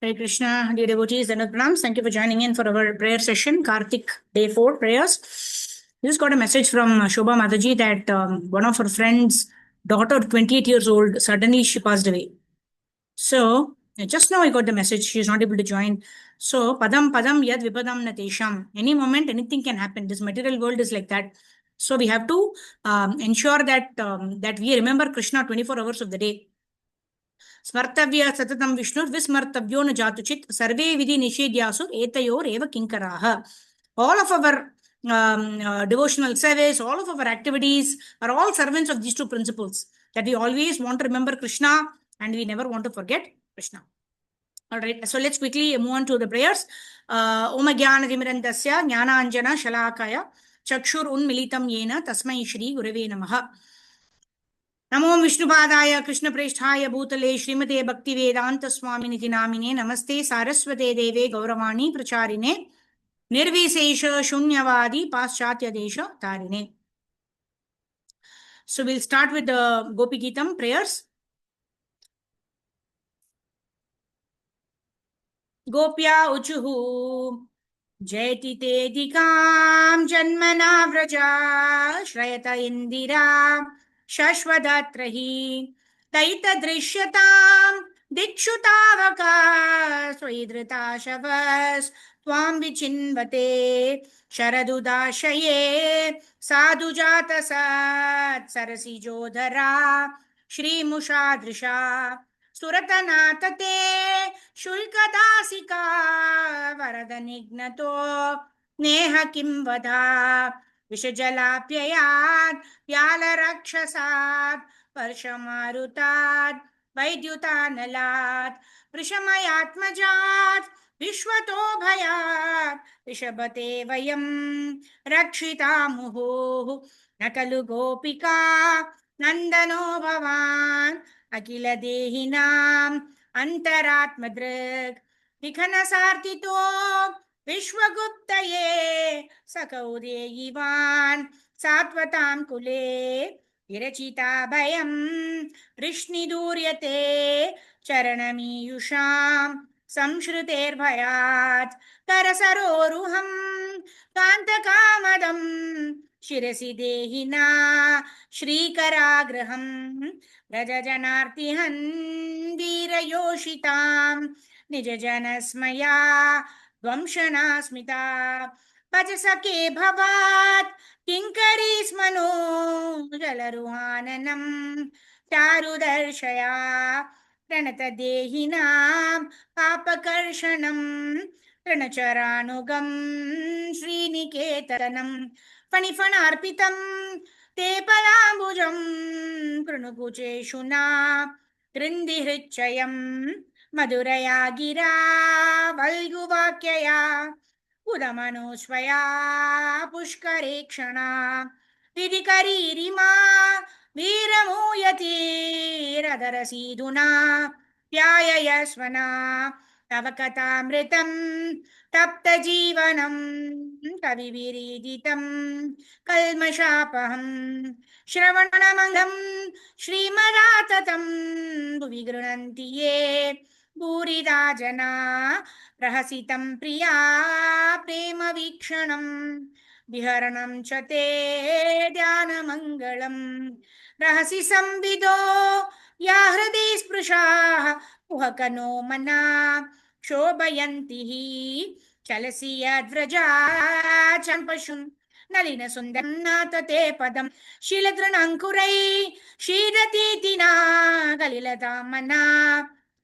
Hare Krishna, dear devotees, and pranams. Thank you for joining in for our prayer session, Kartik Day 4 prayers. We just got a message from Shobha Mataji that one of her friends' daughter, 28 years old, suddenly she passed away. So, just now I got the message, she is not able to join. So, padam padam yad vipadam natesham. Any moment, anything can happen. This material world is like that. So, we have to ensure that we remember Krishna 24 hours of the day. स्मर्तव्य सततं विष्णुर्विस्मर्तव्यो न जातुचित् सर्वे विधि निषेध्यासु एतयोरेव किङ्कराः. All of our devotional service, all of our activities are all servants of these two principles, that we always want to remember Krishna and we never want to forget Krishna. All right, so let's quickly move on to the prayers. Om Jnana-timirandasya Jnana-anjana Shalakaya Chakshur Unmilitam Yena Tasmai Shri Gurave Namaha. नमो विष्णुपादाय कृष्णप्रेष्ठाय भूतले श्रीमते भक्तिवेदांत स्वामिनिति नामिने नमस्ते सारस्वते देवे गौरवाणी प्रचारिणे निर्विशेष शून्यवादी पाश्चात्य देश तारिणे. So we'll start with the Gopi Geetam prayers. Gopya uchuhu जयति तेदिकां जन्मना व्रजा श्रयत इंदिरा शश्वदात्र हि तैतदृश्यतां दिक्षु तावका स्वैधृताशवस् त्वां विचिन्वते शरदुदाशये साधुजातसात् सरसिजोधरा श्रीमुषादृशा सुरतनातते शुल्कदासिका वरदनिघ्नतो नेह किं वदा विषजलाप्ययात् व्यालरक्षसात् वर्षमारुतात् वैद्युतानलात् वृषमयात्मजात् विश्वतो भयात् ऋषभते वयं रक्षितामुहुः न खलु गोपिका नन्दनो भवान् अखिल देहिनाम् अंतरात्मदृक् विघ्नसार्थितो विश्वगुप्तये सकौदेयिवान् सात्वतां कुले विरचिता भयं वृष्णिदूर्यते चरणमीयुषां संश्रुतेर्भयात् करसरोरुहं कान्तकामदं शिरसि देहिना श्रीकराग्रहं व्रजजनार्तिहन् वीरयोषितां निजजनस्मया ध्वंसना स्मिता भज सखे भवात् किङ्करी स्मनो जलरुहाननं चारुदर्शया प्रणतदेहिनां पापकर्षणं ऋणचरानुगं श्रीनिकेतनं फणिफणार्पितं ते पलाम्बुजं कृणुकुचेषुना कृन्दिहृच्चयं मधुरया गिरा वल्गुवाक्यया उदमनोस्वया पुष्करे क्षणा विधिकरीरिमा वीरमूयतीरधरसीधुना प्याययस्वना तव कथामृतं तप्तजीवनं कविविरीदितं कल्मषापहं श्रवणमङ्गं श्रीमदाततं भुवि गृह्णन्ति ये भूरिदा जना प्रहसितं प्रिया प्रेमवीक्षणं विहरणं च ते ध्यानमङ्गलं रहसि संविदो या हृदि स्पृशाः कुहकनो मना शोभयन्ति हि चलसि यद्व्रजा चम्पशुन् नलिन सुन्दरं नाथ ते पदं शीलतृणङ्कुरै शीरतीतिना कलिलतामना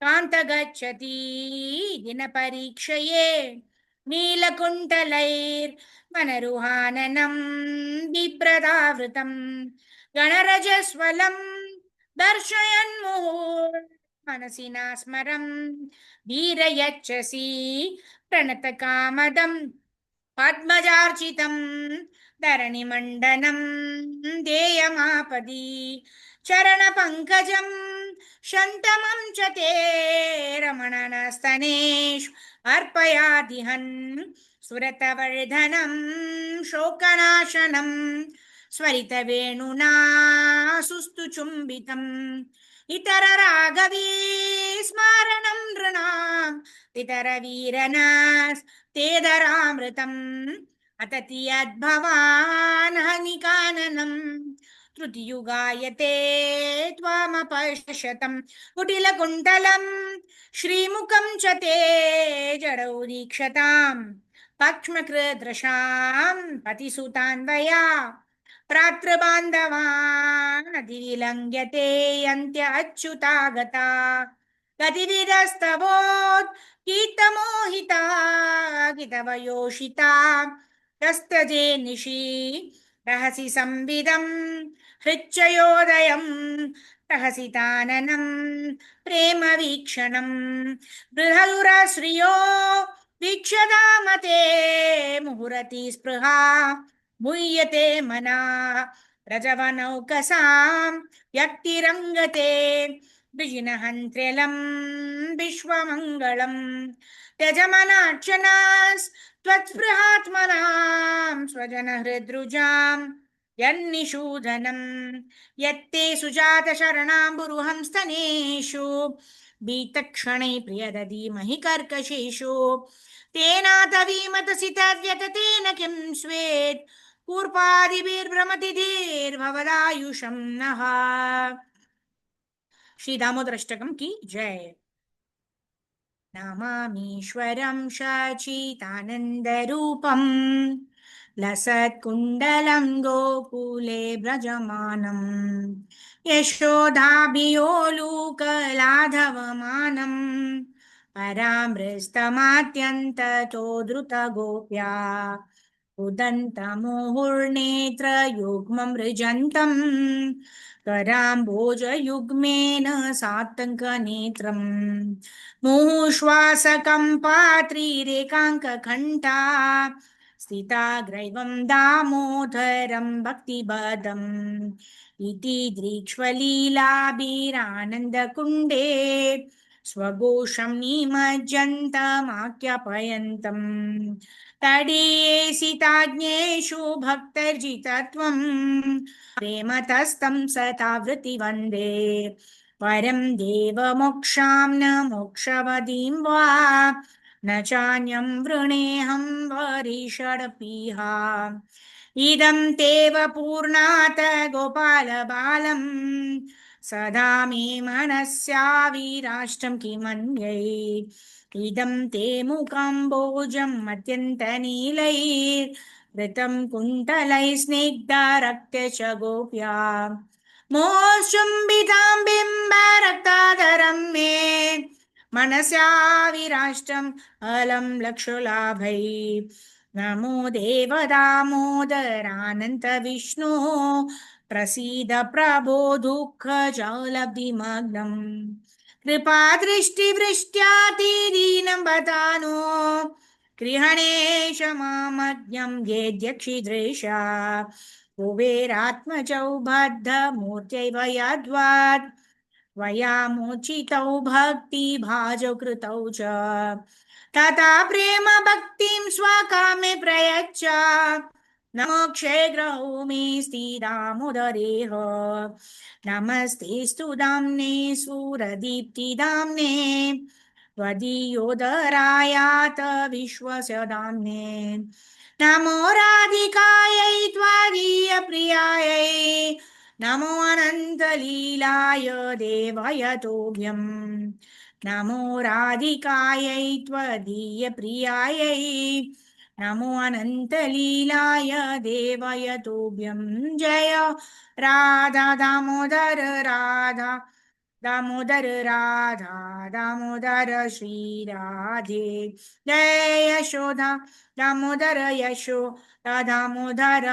कान्त गच्छति दिनपरीक्षये नीलकुण्टलैर्वनरुहाननं बिभ्रदावृतं गणरजस्वलं दर्शयन्मुहुः मनसि नास्मरं वीरयच्छसि प्रणतकामदं पद्मजार्चितं धरणिमण्डनं देयमापदि चरणपङ्कजं शन्तमं च ते रमणनस्तनेषु अर्पयादिहन् सुरतवर्धनं शोकनाशनं स्वरितवेणुना सुस्तुचुम्बितम् इतरराघवी स्मारणं नृणां पितरवीरनास्तेदरामृतम् अतति यद्भवान् हनिकाननम् त्रुतियुगायते त्वामपश्यतम् कुटिलकुण्डलम् श्रीमुखं च ते जडौ दीक्षताम् पक्ष्मकृदृशां पतिसुतान्वया प्रातृबान्धवान् अधिविलङ्घ्यते अन्त्य अच्युतागता गतिविदस्तवोत् कीर्तमोहिता गितवयोषिता यस्तजे निशि रहसि संविदं हृच्चयोदयं रहसिताननं प्रेमवीक्षणं बृहदुराश्रियो वीक्षदामते मुहुरति स्पृहा मुह्यते मना रजवनौकसां व्यक्तिरङ्गते विजिनहन्त्र्यलं विश्वमङ्गलं त्यजमनार्चनास्त्वत्स्पृहात्मनां स्वजनहृद्रुजां यन्निषूदनं यत्ते सुजातशरणाम्बुरुहं स्तनेषु बीतक्षणे प्रियदधीमहि कर्कशेषु तेनातवीमतसि तद्व्यततेन किं स्वेत् कूर्पादिभिर्भ्रमति धीर्भवदायुषं नः। श्री दामोदराष्टकम की जय। नमामीश्वरं शचितानन्दरूपं लसत्कुण्डलं गोकुले व्रजमानं यशोदाभियोलूकलाधवमानं परामृस्तमात्यन्ततो द्रुतगोप्या उदन्तमुहुर्नेत्रयुग्मं मृजन्तं कराम्भोजयुग्मेन सात्तङ्कनेत्रम् मुहुश्वासकम्पात्रिरेकाङ्कघण्टा स्थिता ग्रैवं दामोदरं भक्तिबदम् इति दृक्ष्वलीलाभिरानन्दकुण्डे स्वघोषं निमज्जन्तमाख्यापयन्तम् तडीयेसिताज्ञेषु भक्तर्जितत्वम् प्रेमतस्तं सतावृति वन्दे परं देवमोक्षां न मोक्षवदीं वा न चान्यं वृणेऽहं वरिषडपीह इदं तेव पूर्णात गोपालबालं सदा मे मनस्याविराष्टं किमन्यै इदं ते मुकाम्बोजम् अत्यन्तनीलैर्वृतं कुण्तलैः स्निग्धरक्त च गोप्या मोचुम्बितां बिम्बरक्ताधरं मे मनस्याविराष्टम् अलं लक्षलाभै नमो देव दामोदरानन्त विष्णु प्रसीद प्रभो दुःखजालब्धिमग्नम् कृपादृष्टिवृष्ट्यातिदीनं बतानो गृहणेश मामज्ञं गेद्यक्षिदृशा कुबेरात्मजौ बद्धमूर्त्यैव यद्वत् त्वयामुचितौ भक्तिभाजौ कृतौ च तथा प्रेम भक्तिं स्वकामे प्रयच्छ नमोक्षे ग्रहो मे स्थिरामुदरेह नमस्तेस्तु दाम्ने सुरदीप्तिदाम्ने त्वदीयोदरायात विश्वस्य दाम्ने नमो राधिकायै त्वदीयप्रियायै नमो अनन्तलीलाय देवाय तोभ्यं नमो राधिकायै त्वदीयप्रियायै नमो अनन्तलीलाय देवाय तोभ्यं जय राधा दामोदर राधा दामोदर राधा दामोदर श्री राधे जय यशोदा दामोदर यशोदा दामोदर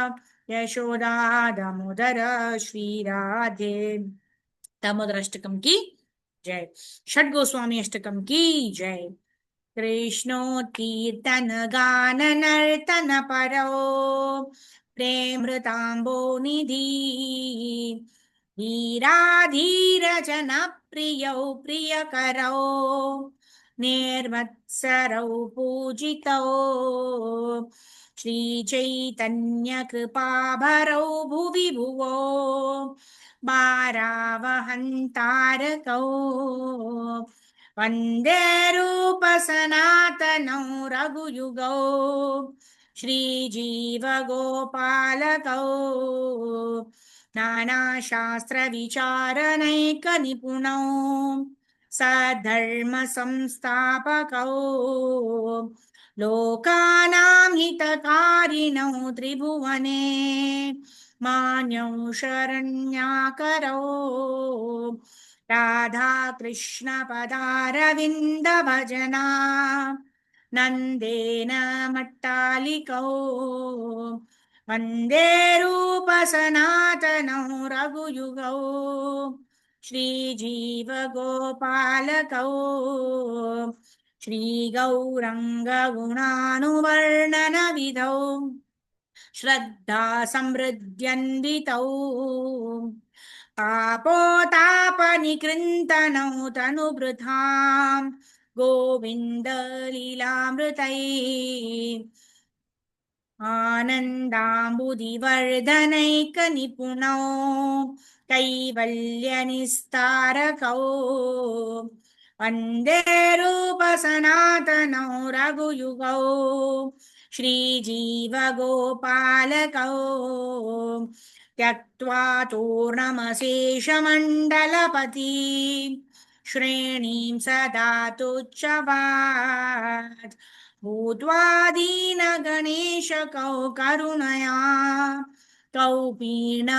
यशोदा दामोदर श्री राधे। दामोदर अष्टकम की जय। षड गोस्वामी अष्टकम की जय। कृष्णोत्कीर्तन गान नर्तन परो प्रेमृताम्बो निधि धीराधीरजन प्रियौ प्रियकरौ निर्मत्सरौ पूजितौ श्रीचैतन्य कृपाभरौ भुवि भुवो बारावहन्तारकौ वन्दे रूपसनातनौ रघुयुगौ श्रीजीवगोपालकौ नानाशास्त्रविचारनैकनिपुणौ सद्धर्मसंस्थापकौ लोकानां हितकारिणौ त्रिभुवने मान्यौ शरण्याकरौ राधाकृष्णपदारविन्द भजना नन्देन मट्टालिकौ वन्दे रूपसनातनौ रघुयुगौ श्रीजीवगोपालकौ श्रीगौरङ्गगुणानुवर्णनविधौ श्रद्धा समृद्ध्यन्वितौ तापोतापनिकृन्तनौ तनुभृतां गोविन्दलीलामृतै आनन्दाम्बुदिवर्धनैकनिपुणौ कैवल्यनिस्तारकौ वन्दे रूपसनातनौ रघुयुगौ श्रीजीवगोपालकौ त्यक्त्वा तूर्णमशेषमण्डलपति श्रेणीं सदा तुच्छवात् भूत्वा दीनगणेशकौ करुणया कौपीनकन्ताश्रितौ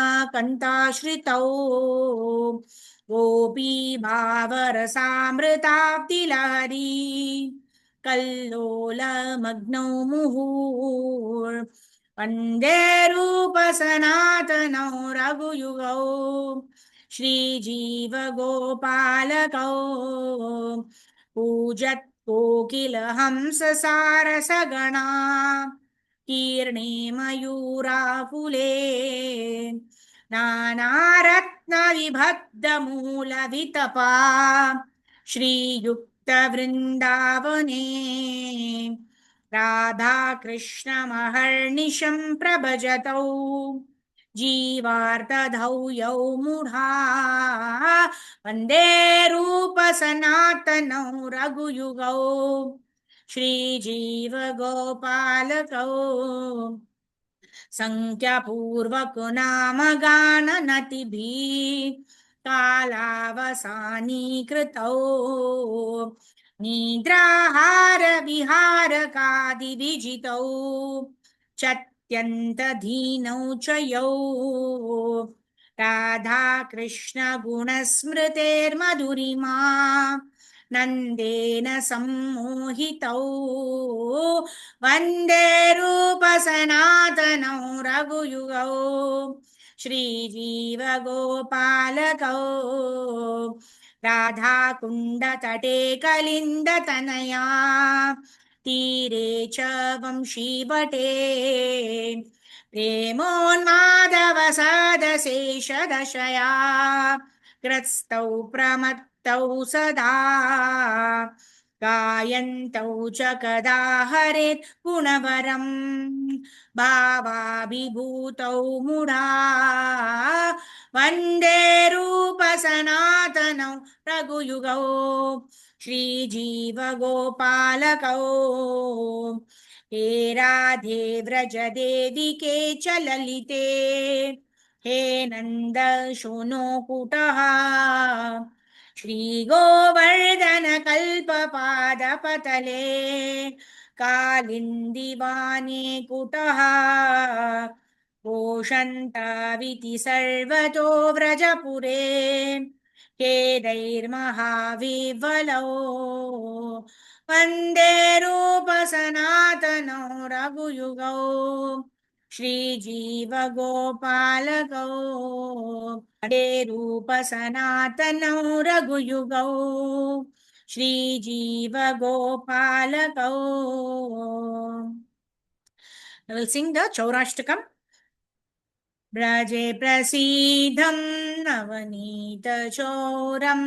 गोपीभावरसामृताब्धिलहरी कल्लोलमग्नौ मुहुर् वन्दे रूपसनातनौ रघुयुगौ श्रीजीवगोपालकौ पूजत् कोकिलहंससारसगणा कीर्णे मयूराकुले नानारत्नविभक्तमूलवितपा श्रीयुक्तवृन्दावने राधाकृष्णमहर्निशं प्रभजतौ जीवार्तधौ यौ मूढा वन्दे रूपसनातनौ रघुयुगौ श्रीजीवगोपालकौ सङ्ख्यापूर्वकनामगाननतिभिः कालावसानीकृतौ निद्राहारविहारकादिविजितौ चत्यन्तधीनौ च यौ राधाकृष्णगुणस्मृतेर्मधुरिमा नन्देन सम्मोहितौ वन्दे रूपसनातनौ रघुयुगौ श्रीजीवगोपालकौ राधाकुण्डतटे कलिन्दतनया तीरे च वंशीवटे प्रेमोन्मादवसदशेषदशया ग्रस्तौ प्रमत्तौ सदा गायन्तौ च कदा हरेत् गुणवरम् भावाभिभूतौ मुढा वन्दे रूपसनातनौ रघुयुगौ श्रीजीवगोपालकौ हे राधे व्रजदेविके च ललिते हे नन्दशोणोकुटः श्रीगोवर्धनकल्पपादपतले कालिन्दिवाने कुटः पोषन्तविति सर्वतो व्रजपुरे खेदैर्महाविह्वलौ वन्दे रूपसनातनौ रघुयुगौ श्रीजीवगोपालकौ वन्दे रूपसनातनौ रघुयुगौ श्रीजीवगोपालकौ. I will sing the Chaurashtakam. ब्रजे प्रसीदं नवनीतचौरं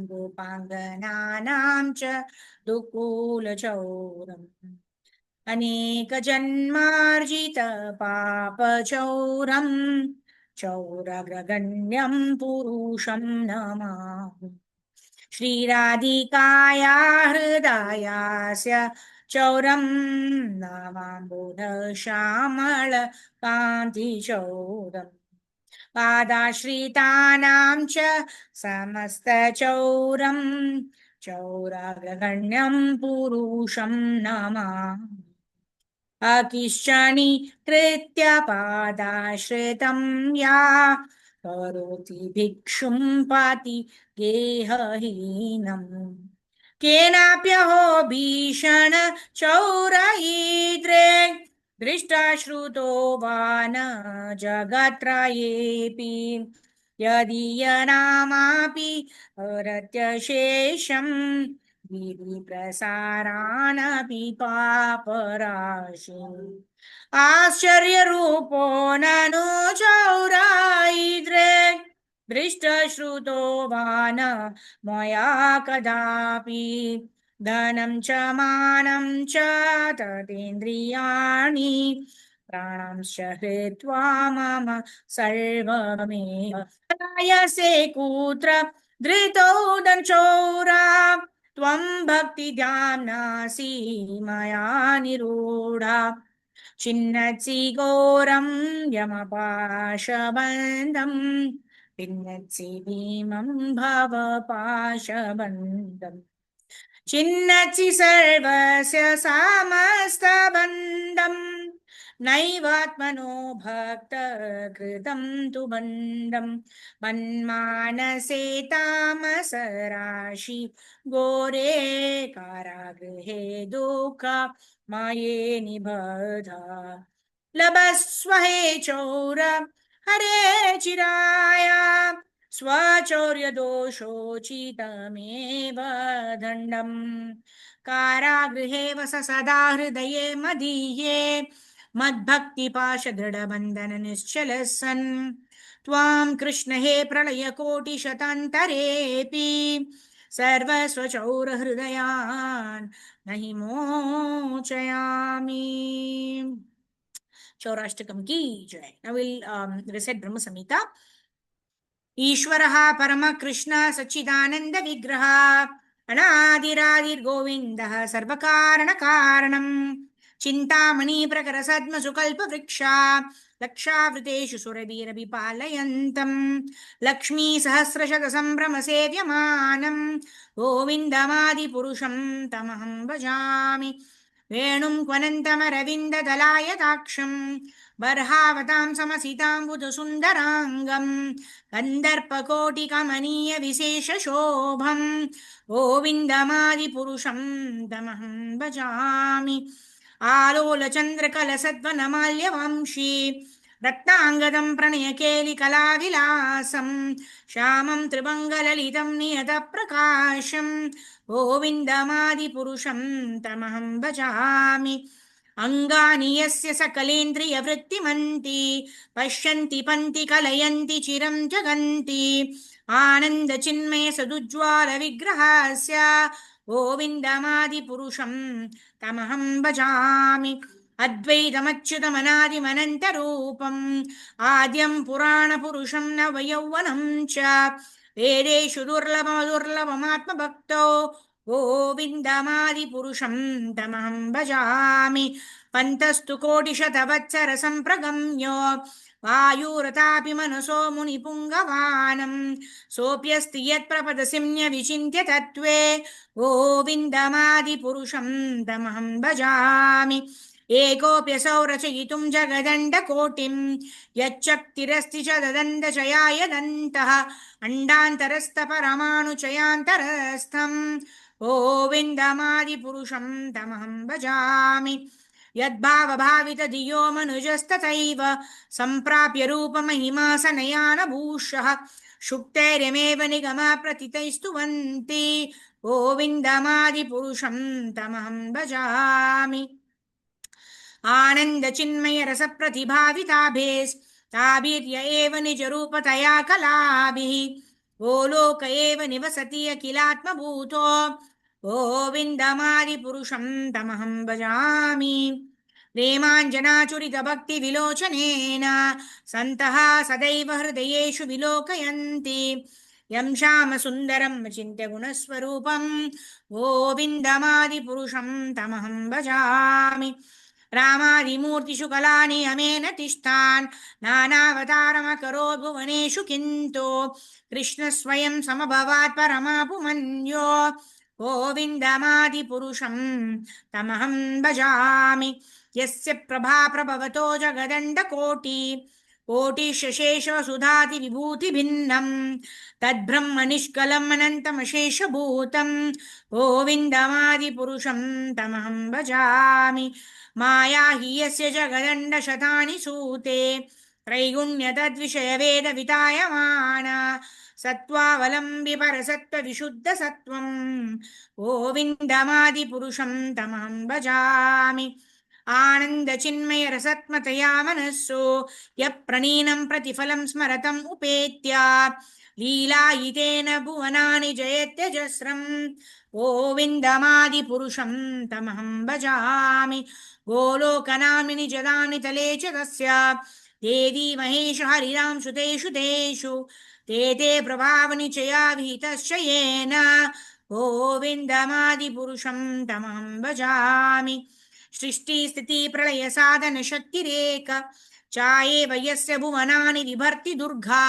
गोपाङ्गनानां च दुकूलचौरम् अनेकजन्मार्जितपापचौरं चौरग्रगण्यं पुरुषं नमामि श्रीराधिकाया हृदयास्य चौरं नवाम्बुधश्यामल कान्तिचौरम् पादाश्रितानां च समस्तचौरं चौराग्रगण्यं पुरुषं नमामि अकिश्चनि कृत्य पादाश्रितं या करोति भिक्षुं पाति गेहहीनम् केनाप्यहो भीषण चौरयिद्रे दृष्टाश्रुतो वा न जगत्त्रयेऽपि यदीयनामापि हरत्यशेषं विधिप्रसारानपि पापराशिम् आश्चर्यरूपो ननु चौरायिद्रे दृष्टश्रुतो वा न मया कदापि धनं च मानं च ततेन्द्रियाणि प्राणांश्च हृत्वा मम सर्वमेव प्रयासे कुत्र धृतौ दंचौरा त्वं भक्तिध्यानासि मया निरूढा चिन्नत्सि घोरं यमपाशबन्धं भिन्नत्सि भीमं भवपाशबन्धम् चिन्नत्सि सर्वस्य समस्तबन्धं नैवात्मनो भक्तकृतं तु बन्धं मन्मानसे तामसराशि घोरे कारागृहे दुःख माये निबध लभस्व हे चौर हरे चिराय स्वचौर्यदोषोचितमेव दण्डम् कारागृहे वस सदा हृदये मदीये मद्भक्तिपाशदृढबन्धननिश्चलः सन् त्वां कृष्ण हे प्रलयकोटिशतान्तरेऽपि सर्वस्वचौरहृदयान् नहि मोचयामि चौराष्टकम की जय. Now we'll recite Brahma Samhita. ईश्वरः परम कृष्ण सच्चिदानंद विग्रह अनादिरादिर्गोविन्दः सर्वकारणकारणं चिन्तामणि प्रकर सद्म सुकल्प वृक्षा लक्षावृतेषु सुरभिरभिपालयन्तं लक्ष्मी सहस्रशत संभ्रम सेव्यमानं गोविन्दमादिपुरुषं तमहं भजामि वेणुं क्वनन्तमरविन्ददलायताक्षं बर्हावतां समसिताम्बुधसुन्दराङ्गं कन्दर्पकोटिकमनीय विशेषशोभं गोविन्दमादिपुरुषं तमहं भजामि आलोलचन्द्रकलसद्वनमाल्यवंशी रत्नाङ्गदं प्रणयकेलिकलाविलासं श्यामं त्रिभङ्गललितं नियतप्रकाशं गोविन्दमादिपुरुषं तमहं भजामि अंगानि यस्य सकलेन्द्रियवृत्तिमन्ति पश्यन्ति पन्ति कलयन्ति चिरं जगन्ति आनन्दचिन्मय सदुज्ज्वाल विग्रहस्य गोविन्दमादिपुरुषं तमहं भजामि अद्वैतमच्युतमनादिमनन्तरूपम् आद्यं पुराणपुरुषं नवयौवनं च वेदेषु दुर्लभमदुर्लभमात्मभक्तो गोविन्दमादिपुरुषं तमहं भजामि पन्तस्तु कोटिशतवत्सरसम्प्रगम्यो वायुरतापि मनसो मुनिपुङ्गवानं सोऽप्यस्ति यत्प्रपदसिम्न्य विचिन्त्य तत्त्वे गोविन्दमादिपुरुषं तमहं भजामि एकोऽप्यसौ रचयितुं जगदण्डकोटिं यच्चक्तिरस्ति च ददन्तचयाय दन्तः अण्डान्तरस्थपरमाणुचयान्तरस्थं गोविन्दमादिपुरुषं तमहं भजामि यद्भावभावितधियो मनुजस्तथैव सम्प्राप्य रूपमहिमा सनयानभूषः शुक्तैर्यमेव निगमप्रथितैस्तुवन्ति गोविन्दमादिपुरुषं तमहं भजामि आनन्दचिन्मय रसप्रतिभाविताभेस्ताभिर्य एव निजरूपतया कलाभिः गोलोक एव निवसति अखिलात्मभूतो गोविन्दमादिपुरुषं तमहं भजामि प्रेमाञ्जनाचुरितभक्तिविलोचनेन सन्तः सदैव हृदयेषु विलोकयन्ति यं श्यामसुन्दरं चिन्त्यगुणस्वरूपं गोविन्दमादिपुरुषं तमहं भजामि रामादिमूर्तिषु कलानि अमेन तिष्ठान् नानावतारमकरोत् भुवनेषु किन्तु कृष्णस्वयं समभवात् परमापुमन्यो गोविन्दमादिपुरुषं तमहं भजामि यस्य प्रभा प्रभवतो जगदण्डकोटि कोटिशेषवसुधाति विभूतिभिन्नं तद्ब्रह्म निष्कलम् अनन्तमशेषभूतं गोविन्दमादिपुरुषं तमहं भजामि माया हि यस्य जगदण्डशतानि सूते त्रैगुण्यतद्विषयवेदवितायमान सत्त्वावलम्बि परसत्त्वविशुद्धसत्त्वं गोविन्दमादिपुरुषं तमहं भजामि आनन्दचिन्मय रसत्मतया मनस्सु यप्रणीनं प्रतिफलं स्मरतम् उपेत्य लीलायितेन भुवनानि जयत्यजस्रं गोविन्दमादिपुरुषं तमहं भजामि गोलोकनामिनि जलानि तले च तस्य देवी महेश हरिरां सुतेषु तेषु ते ते प्रभावनिचया विहितश्च येन गोविन्दमादिपुरुषं तमहं भजामि सृष्टिस्थितिप्रलयसाधनशक्तिरेक चायेव यस्य भुवनानि बिभर्ति दुर्गा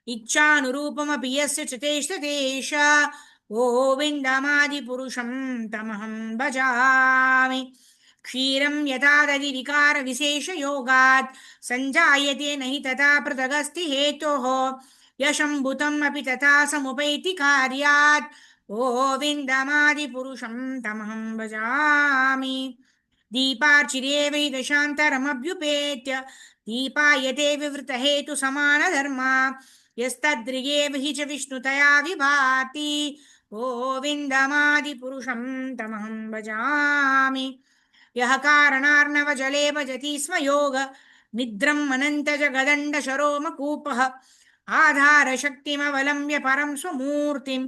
इच्छानुरूपमपि यस्य च तेष्ततेष गोविन्दमादिपुरुषं तमहं भजामि क्षीरं यथा दधिविकारविशेषयोगात् सञ्जायते न हि तथा पृथगस्ति हेतोः यशम्भुतम् अपि तथा समुपैति कार्यात् गोविन्दमादिपुरुषं तमहं भजामि दीपार्चिरे वै दशान्तरमभ्युपेत्य दीपायते विवृतहेतुसमानधर्मा यस्तद्रियेव हि च विष्णुतया विभाति गोविन्दमादिपुरुषं तमहं भजामि यः कारणार्णवजले भजति स्म योग निद्रम् अनन्तजगदण्डशरोमकूपः आधारशक्तिमवलम्ब्य परं स्वमूर्तिं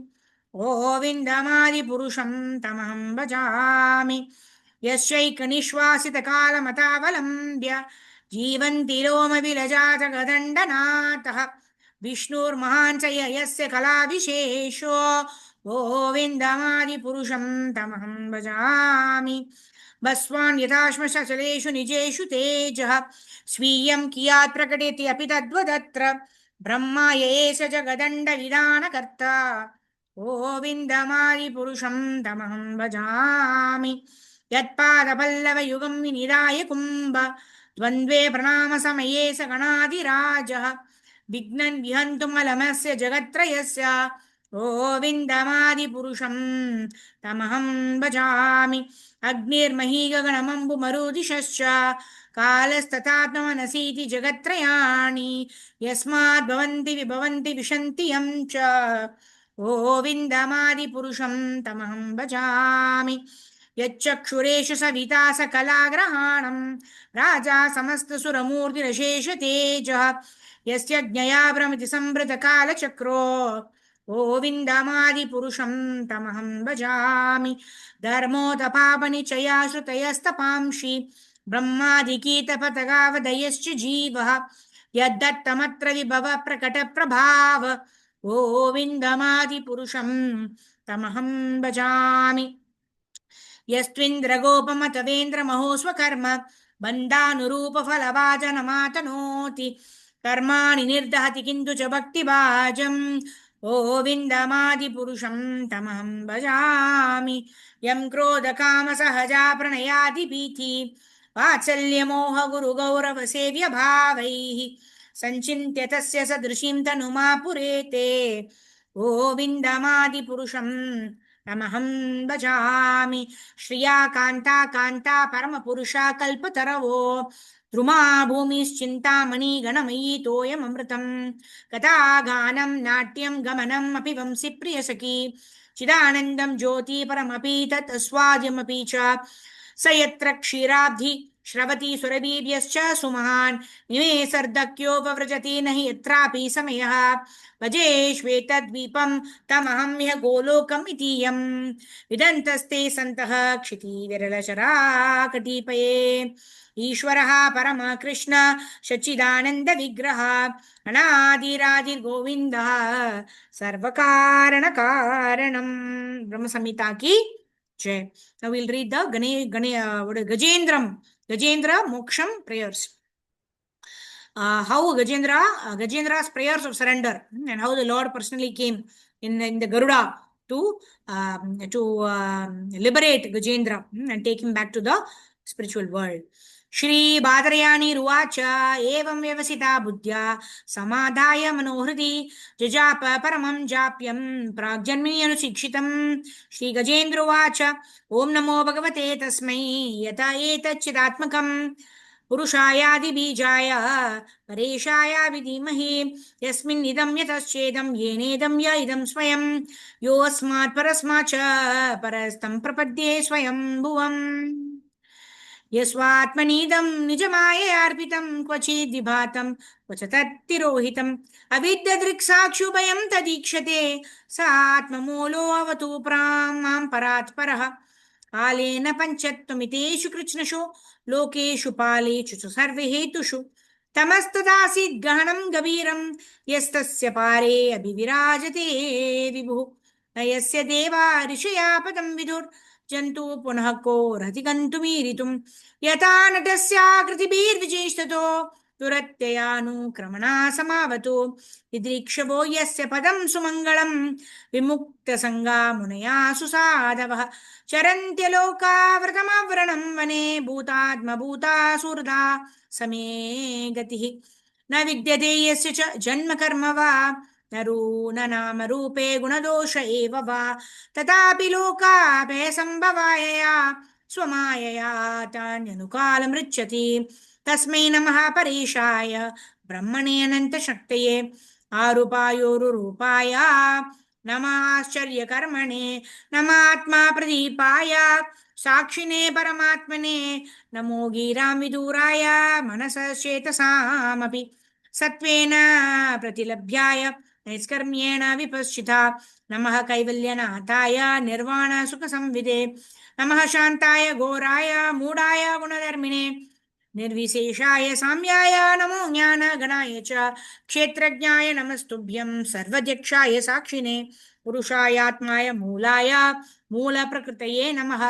गोविन्दमादिपुरुषं तमहं भजामि यस्यैकनिश्वासितकालमतावलम्ब्य जीवन्ति रोमविलजा जगदण्डनाथः विष्णुर्महान् च यस्य कलाविशेषो गोविन्दमादिपुरुषं तमहं भजामि भस्वान् यथाश्मशलेषु निजेषु तेजः स्वीयं कियात् प्रकटयति अपि तद्वदत्र ब्रह्मा एष जगदण्डविधानकर्ता गोविन्दमादिपुरुषं तमहं भजामि यत्पादपल्लवयुगं विनिधाय कुम्भ द्वन्द्वे प्रणामसमये स गणाधिराजः विघ्नं विहन्तुमलमस्य जगत्त्रयस्य गोविन्दमादिपुरुषं तमहं भजामि अग्निर्मही गगनमम्बुमरुदिशश्च कालस्तथात्मनसीति जगत्त्रयाणि यस्मात् भवन्ति विभवन्ति विशन्ति यं च गोविन्दमादिपुरुषं तमहं भजामि यच्चक्षुरेषु सविता सकलाग्रहाणं राजा समस्तसुरमूर्तिरशेषतेजः यस्य ज्ञया भ्रमिति संवृतकालचक्रो गोविन्दमादिपुरुषं तमहं भजामि धर्मोदपापनिचया श्रुतयस्तपांषि ब्रह्मादिकीतपतगावदयश्च जीवः यद्दत्तमत्र विभव प्रकटप्रभाव गोविन्दमादिपुरुषं तमहं भजामि यस्त्विन्द्रगोपमतवेन्द्रमहोस्वकर्म बन्धानुरूपफलभाजनमातनोति कर्माणि निर्दहति किन्तु च भक्तिभाजं गोविन्दमादिपुरुषं तमहं भजामि यं क्रोधकामसहजा प्रणयादिभीति वात्सल्यमोहगुरुगौरवसेव्यभावैः सञ्चिन्त्य तस्य सदृशीं तनुमापुरेते गोविन्दमादिपुरुषं तमहं भजामि श्रिया कान्ता कान्ता परमपुरुषा कल्पतरवो द्रुमा भूमिश्चिन्तामणि गणमयी तोयममृतं कथागानं नाट्यं गमनम् अपि वंसि प्रियसखी चिदानन्दं ज्योति परमपि तत् स्वाद्यमपि च स यत्र क्षीराब्धि श्रवति सुरभीभ्यश्च सुमहान् इमे सर्दक्योपव्रजति नहि यत्रापि समयः भजे श्वेतद्वीपं तमहं ह्य गोलोकम् इतीयम् विदन्तस्ते सन्तः क्षितिविरलचरा कटिपये ईश्वरः परम कृष्ण सच्चिदानंद विग्रह अनादिरादिर्गोविन्दः सर्वकारण कारणम ब्रह्म संहिता की जय. Now we'll read the Gajendra Moksham prayers. How Gajendra's prayers of surrender and how the Lord personally came in the Garuda to liberate Gajendra and take him back to the spiritual world. Shri बादरयानी रुवाच एवं व्यवसिता बुद्ध्या समाधाय मनोहृदि जजाप परमं जाप्यं प्राग्जन्मनि अनुशिक्षितम्. श्री गजेन्द्र उवाच ओम नमो भगवते तस्मै यथा एतच्चिदात्मकम् पुरुषायादिबीजाय परेशाय विधीमहि यस्मिन्निदं यतश्चेदं येनेदं य इदं स्वयं यो अस्मात् परस्माच्च परस्तं प्रपद्ये स्वयं भुवम्. यस्वात्मनीदं निजमाययार्पितं क्वचिद् विभातं क्वच तत्तिरोहितम् अविद्यदृक्साक्षुभयं तदीक्षते स आत्ममूलो अवतु मां परात् परः. कालेन पञ्चत्वमितेषु कृत्स्नषु लोकेषु पालेषु च सर्वहेतुषु तमस्तदासीत् गहनं गभीरं यस्तस्य पारे अभिविराजते विभुः. न यस्य देवा ऋषया पदं विदुर् जन्तु पुनः को रहति गन्तुमीरितुं यथा नटस्याकृतिभिर्विचेष्टतो दुरत्ययानुक्रमणा समावतो दिदृक्षवो यस्य पदं सुमङ्गलं विमुक्तसङ्गा मुनया सुसाधवः चरन्त्यलोकाव्रतमव्रणं वने भूतात्मभूतासुरदा समे गतिः. न विद्यते यस्य च जन्म कर्म वा न नाम रूपे गुणदोष एव वा तथापि लोकाभयसम्भवायया स्वमायया तान्यनुकालमृच्छति. तस्मै नमः परेशाय ब्रह्मणे अनन्तशक्तये आरूपायोरुरूपाय नमाश्चर्यकर्मणे नमात्मा प्रदीपाय साक्षिणे परमात्मने नमो गीरां विदूराय मनसश्चेतसामपि सत्त्वेन प्रतिलभ्याय नैष्कर्म्येण विपश्चिता नमः कैवल्यनाथाय निर्वाणसुखसंविदे नमः शान्ताय घोराय मूढाय गुणधर्मिणे निर्विशेषाय साम्याय नमो ज्ञानगणाय च क्षेत्रज्ञाय नमस्तुभ्यं सर्वध्यक्षाय साक्षिणे पुरुषायात्माय मूलाय मूलप्रकृतये नमः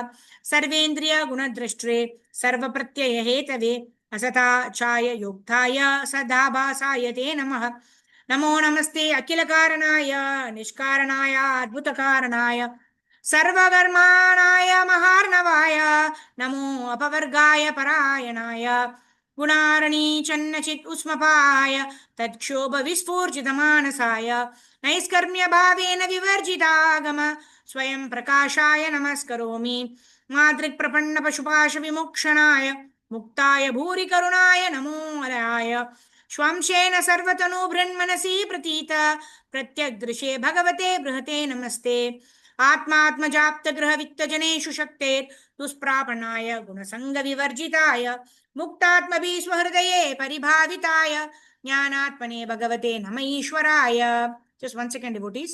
सर्वेन्द्रियगुणद्रष्ट्रे सर्वप्रत्ययहेतवे असताचाय योक्ताय सदाभासाय ते नमः. नमो नमस्ते अखिलकारणाय निष्कारणाय अद्भुतकारणाय सर्वकर्माणाय महार्णवाय नमो अपवर्गाय परायणाय गुणारणीचन्नचित् उष्मपाय तत्क्षोभविस्फूर्जितमानसाय नैष्कर्म्यभावेन विवर्जितागम स्वयं प्रकाशाय नमस्करोमि. मातृक्प्रपन्नपशुपाशविमोक्षणाय मुक्ताय भूरि करुणाय नमो हराय श्वांशेन सर्वतनूभृन्मनसि प्रतीत प्रत्यग्दृशे भगवते बृहते नमस्ते. आत्मात्मजाप्तगृहवित्तजनेषु शक्तेर् दुष्प्रापणाय गुणसङ्गविवर्जिताय मुक्तात्मभिः स्वहृदये परिभाविताय ज्ञानात्मने भगवते नमः ईश्वराय. Just 1 second, devotees.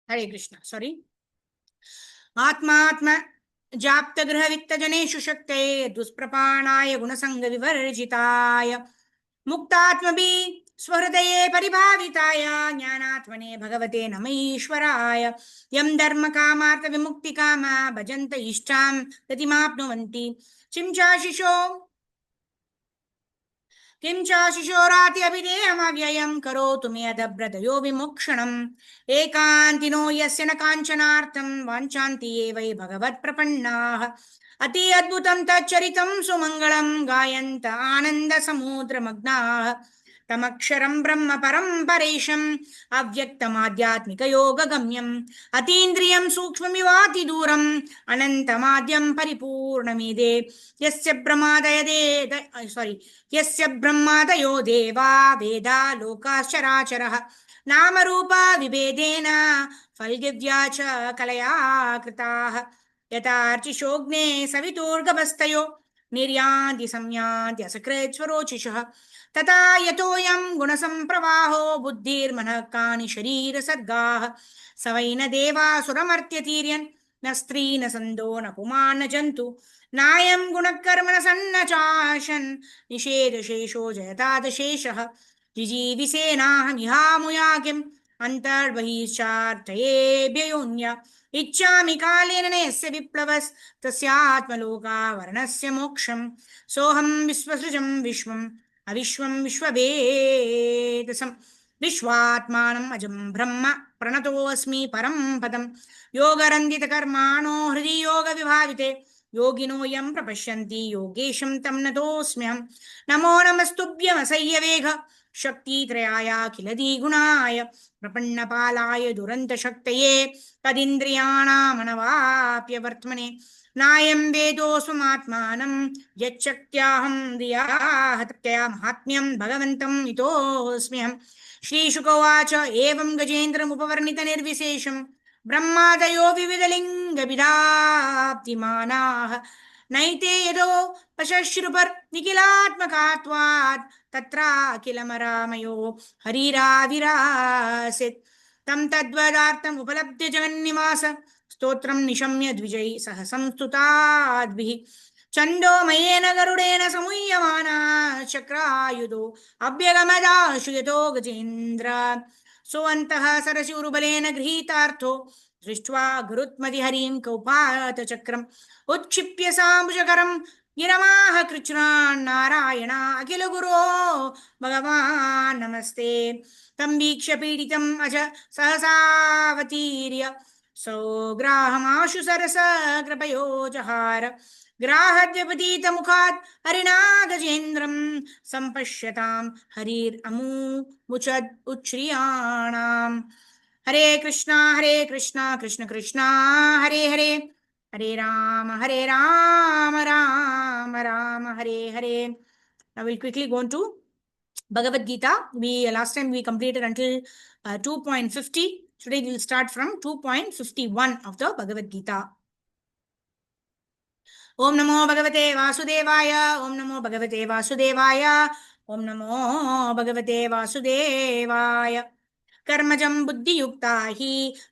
हरे कृष्ण. सॉरी. आत्मात्म जाप्त गृह वित्त जनेषु शक्ते दुष्प्रपाणाय गुणसंग विवर्जिताय मुक्तात्मभि स्वहृदये परिभाविताय ज्ञानात्मने भगवते नमः ईश्वराय. यं धर्म कामार्थ विमुक्ति कामा भजन्त इष्टां गतिमाप्नुवन्ति किं चाशिशोराति अभिधेयमव्ययं करोतु मे अदभ्रतयो विमोक्षणम्. एकान्तिनो यस्य न काञ्चनार्थं वाञ्छन्ति ये वै भगवत्प्रपन्नाः अति अद्भुतं तच्चरितं सुमङ्गलं गायन्त आनन्दसमुद्रमग्नाः तमक्षरं ब्रह्म परं परेशम् अव्यक्तमाध्यात्मिकयोगगम्यम् अतीन्द्रियं सूक्ष्ममिवातिदूरम् अनन्तमाद्यं परिपूर्णमिदे यस्य ब्रह्मादयो देवा वेदा लोकाश्चराचरः नामरूपा विभेदेन फल्गिव्या च कलया कृताः यथार्चिषोऽग्ने सवितोर्गभस्तयो निर्यान्ति संयान्ति असकृत् स्वरोचिषः तथा यतोऽयं गुणसम्प्रवाहो बुद्धिर्मनः कानि शरीरसर्गाः स वै न देवासुरमर्त्यतीर्यन् न स्त्री न सन्दो न पुमान् न जन्तु नायं गुणकर्मण सन्न चाशन् निषेधशेषो जयतादशेषः जिजीविसेनाहमिहामुया किम् अन्तर्बहिश्चार्थयेभ्ययोन्य इच्छामि कालेन नेस्य विप्लवस्तस्यात्मलोकावरणस्य मोक्षम् सोऽहं विश्वसृजं विश्वम् अविश्वं विश्ववेदसं विश्वात्मानम् अजं ब्रह्म प्रणतोऽस्मि परं पदं योगरन्दितकर्माणो हृदि योगविभाविते योगिनो यं प्रपश्यन्ति योगेशं तं नतोऽस्म्यहं नमो नमस्तुभ्यमसह्यवेग शक्तित्रयाय किल द्विगुणाय प्रपन्नपालाय दुरन्तशक्तये तदिन्द्रियाणामनवाप्यवर्त्मने नायं वेदोऽस्मात्मानं यच्शक्त्याहं धियाहत्या महात्म्यं भगवन्तं नितोऽस्म्यहं श्रीशुकोवाच एवं गजेन्द्रमुपवर्णितनिर्विशेषं ब्रह्मादयो विविधलिङ्गविधाप्तिमानाः नैते यदो पशश्रुपर्निखिलात्मकात्वात् तत्राखिलमरामयो हरिराविरासीत् तं तद्वदार्थम् उपलभ्य जगन्निवास स्तोत्रं निशम्य द्विजैः सह संस्तुताद्भिः छन्दोमयेन गरुडेन समुह्यमाना चक्रायुधो अभ्यगमदाशु यतो गजेन्द्र सोऽन्तः सरसि उरुबलेन गृहीतार्थो दृष्ट्वा गुरुत्मदिहरिं कौपातचक्रम् उत्क्षिप्य साम्बुजकरं गिरमाह कृच्छ्रान् नारायण अखिल गुरो भगवान् नमस्ते तं वीक्ष्य पीडितम् अज सहसावतीर्य सौग्राहमाशु सरस कृपयो जहार ग्राहद्व्यपतीतमुखात् हरिणा गजेन्द्रं सम्पश्यतां हरिरमुमुचद् उच्छ्रियाणाम् हरे Krishna Krishna Krishna Hare Hare Hare Ram Ram Ram Hare Hare. Now we'll quickly go into Bhagavad Gita. Last time we completed until 2.50. Today we will start from 2.51 of the Bhagavad Gita. Om Namo Bhagavate Vasudevaya. Om Namo Bhagavate Vasudevaya. Om Namo Bhagavate Vasudevaya. कर्मजं बुद्धियुक्ता हि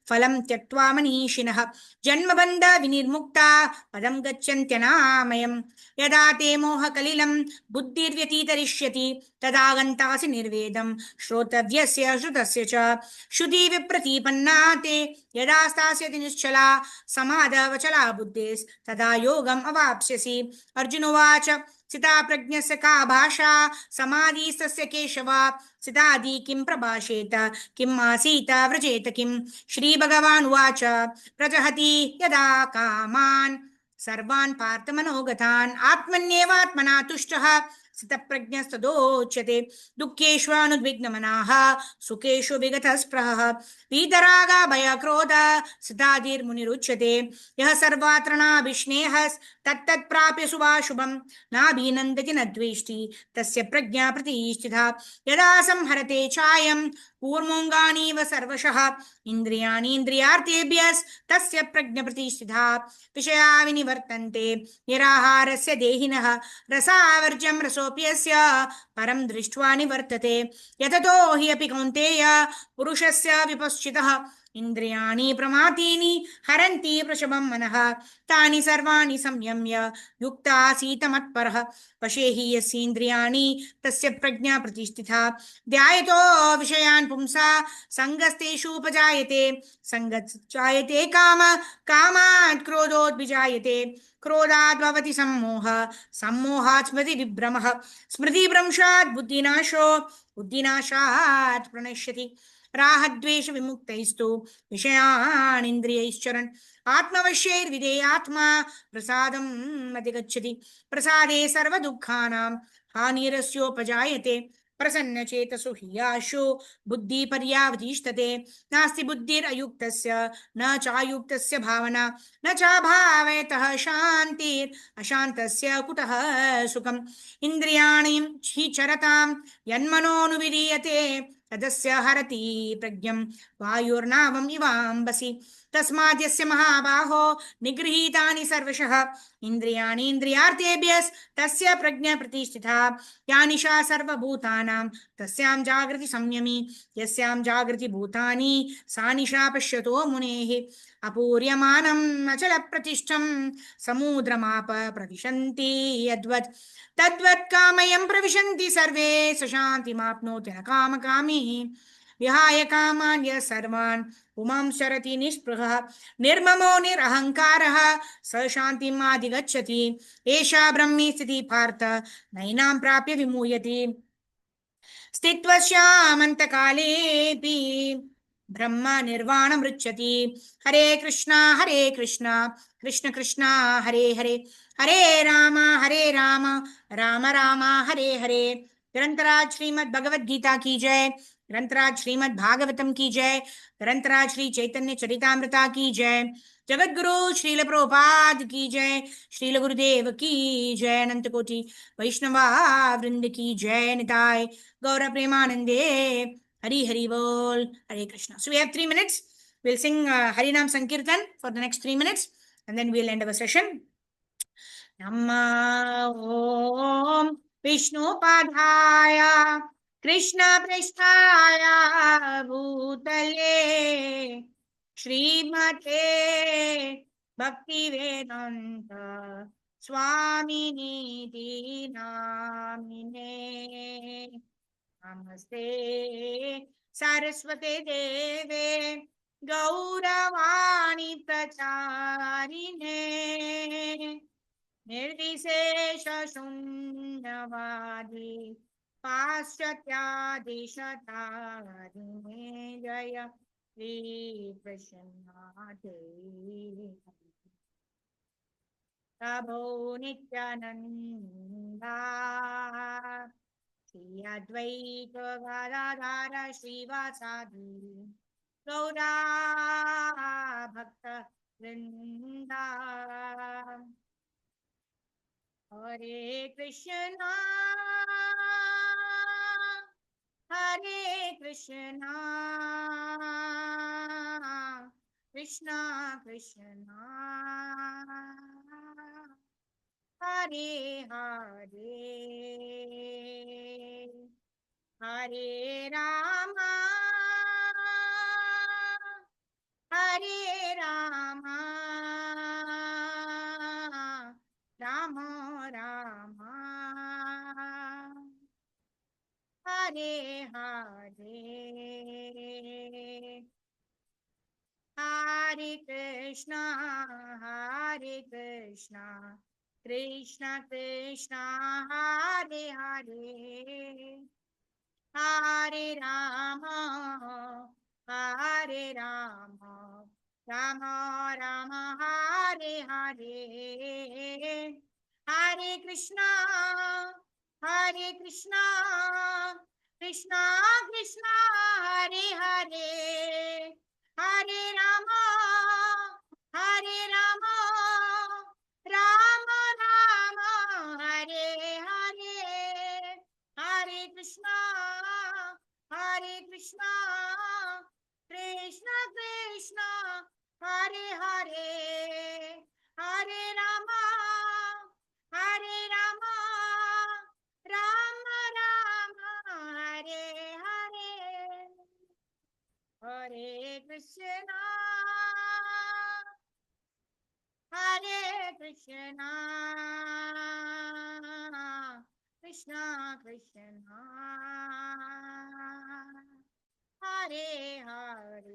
फलं त्यक्त्वा मनीषिणः जन्मबन्ध विनिर्मुक्ता पदं गच्छन्त्यनामयम् यदा ते मोहकलिलं बुद्धिर्व्यतीतरिष्यति तदा गन्तासि निर्वेदं श्रोतव्यस्य श्रुतस्य च श्रुति विप्रतिपन्ना ते यदा स्थास्यति निश्चला समाधवचला बुद्धिस्तदा योगम् अवाप्स्यसि. अर्जुन उवाच सिता प्रज्ञस्य का भाषा समाधिस्तस्य केशव सितादि किं प्रभाषेत किम् आसीत व्रजेत किम्. श्रीभगवानुवाच प्रजहति यदा कामान् सर्वान् पार्थमनोगतान् आत्मन्येवात्मना तुष्टः स्थितप्रज्ञस्तदोच्यते दुःखेष्वनुद्विग्नमनाः सुखेषु विगतस्पृहः वीतरागा भयक्रोध स्थिताधिर्मुनिरुच्यते यः सर्वात्र नाभिष्णेहस्तत्तत्प्राप्य शुभाशुभं नाभिनन्दति न द्वेष्टि तस्य प्रज्ञा प्रतिष्ठिता. यदा संहरते चायं कूर्मोऽङ्गानीव सर्वशः इन्द्रियाणीन्द्रियार्थेभ्यस्तस्य प्रज्ञा प्रतिष्ठिता. विषया विनिवर्तन्ते निराहारस्य देहिनः रसावर्ज्यं रसोऽप्यस्य परं दृष्ट्वा निवर्तते. यततो हि अपि कौन्तेय पुरुषस्य विपश्चितः इन्द्रियाणि प्रमाथीनि हरन्ति प्रशमं मनः तानि सर्वाणि संयम्य युक्तासीत मत्परः पशेहि यस्येन्द्रियाणि तस्य प्रज्ञा प्रतिष्ठिता. ध्यायतो विषयान् पुंसा सङ्गस्तेषूपजायते सङ्गजायते कामात् क्रोधोद्विजायते क्रोधात् भवति सम्मोह सम्मोहात् स्मृतिविभ्रमः स्मृतिभ्रंशात् बुद्धिनाशो बुद्धिनाशात् प्रणश्यति. राहद्वेष विमुक्तैस्तु विषयान् इन्द्रियैश्चरन् आत्मवश्यैर्विधेयात्मा प्रसादम् अधिगच्छति प्रसादे सर्वदुःखानां हानिरस्योपजायते प्रसन्नचेतसो हि आशु बुद्धि पर्यावतिष्ठते नास्ति बुद्धिरयुक्तस्य न चायुक्तस्य भावना न चाभावयतः शान्तिर् अशान्तस्य कुतः सुखम् इन्द्रियाणि हि चरतां यन्मनोनुविधीयते तदस्य हरति प्रज्ञं वायुर्नावम् इवाम्बसि तस्माद् यस्य महाबाहो निगृहीतानि सर्वशः इन्द्रियाणि इन्द्रियार्थेभ्यस्तस्य प्रज्ञा प्रतिष्ठिता या निशा सर्वभूतानां तस्यां जागृति संयमी यस्यां जागृति भूतानि सा निशा पश्यतो मुनेः अपूर्यमानम् अचलप्रतिष्ठं समुद्रमाप प्रविशन्ति यद्वत् तद्वत् कामयं प्रविशन्ति सर्वे स शान्तिमाप्नोति न कामकामी विहाय कामान् यः सर्वान् पुमां शरति निःस्पृहः निर्ममो निरहङ्कारः स शान्तिम् अधिगच्छति एषा ब्रह्मी स्थितिः पार्थ नैनां प्राप्य विमूयति स्थित्वा श्यामन्तकालेऽपि ब्रह्म निर्वाणमृच्छति हरे कृष्णा कृष्ण कृष्णा हरे हरे हरे राम राम राम हरे हरे। ग्रंथराज श्रीमद् भगवद गीता की जय, ग्रंथराज श्रीमद् भागवतम की जय, ग्रंथराज श्री चैतन्य चरितामृता की जय, जगत गुरु श्रील प्रभुपाद की जय, श्रील गुरुदेव की जय, अनंत कोटि वैष्णवा वृंद की जय, निताय गौर प्रेमानंदे हरि हरि बोल। Hare Krishna. So we have 3 minutes. We'll sing Harinam Sankirtan for the next 3 minutes and then we'll end our session. Namma Om Vishnupadhaya Krishna Pristhaya Bhutale Srimate Bhaktivedanta Swamini Namine Namaste Saraswate Deve Gauravani Pracharine निर्विशेष शून्यवादी पाश्चात्यादिशतारिणे जय श्री कृष्ण प्रभो नित्यानंदा श्री अद्वैत गदाधर श्रीवासादि गौरा भक्त वृंदा हरे कृष्णा कृष्णा कृष्णा हरे हरे हरे रामा राम राम हरे हरे हरे कृष्णा कृष्ण कृष्ण हरे हरे हरे राम राम राम हरे हरे हरे कृष्णा कृष्णा कृष्णा हरे हरे हरे राम राम राम हरे हरे हरे कृष्णा कृष्ण कृष्ण हरे हरे हरे राम राम राम हरे हरे हरे कृष्णा कृष्ण कृष्ण हरे हरे